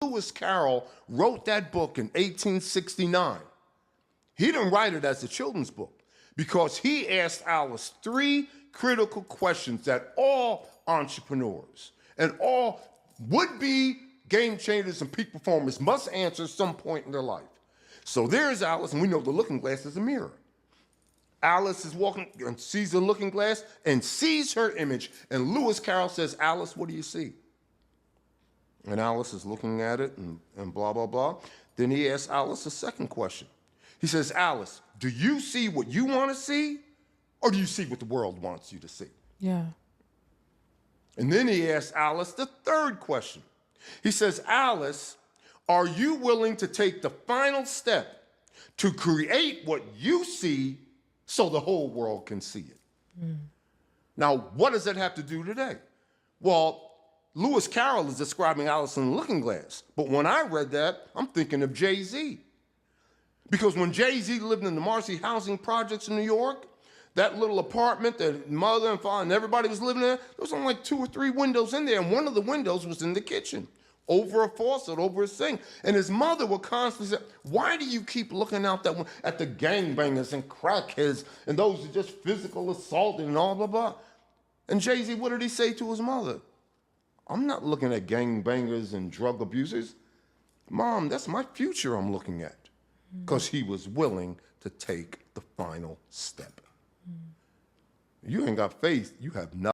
Lewis Carroll wrote that book in 1869, he didn't write it as a children's book because he asked Alice 3 critical questions that all entrepreneurs and all would-be game changers and peak performers must answer at some point in their life. So there's Alice, and we know the looking glass is a mirror. Alice is walking and sees the looking glass and sees her image. And Lewis Carroll says, Alice, what do you see? And Alice is looking at it and blah, blah, blah. Then he asks Alice a second question. He says, Alice, do you see what you want to see, or do you see what the world wants you to see? Yeah. And then he asks Alice the third question. He says, Alice, are you willing to take the final step to create what you see so the whole world can see it? Now, what does that have to do today? Well, Lewis Carroll is describing Alice in the Looking Glass. But when I read that, I'm thinking of Jay-Z. Because when Jay-Z lived in the Marcy housing projects in New York, that little apartment that mother and father and everybody was living in, there was only like 2 or 3 windows in there, and one of the windows was in the kitchen, over a faucet, over a sink. And his mother would constantly say, why do you keep looking out that window at the gangbangers and crackheads and those who just physical assaulted and all blah, blah. And Jay-Z, what did he say to his mother? I'm not looking at gangbangers and drug abusers. Mom, that's my future I'm looking at. Because he was willing to take the final step. You ain't got faith, you have nothing.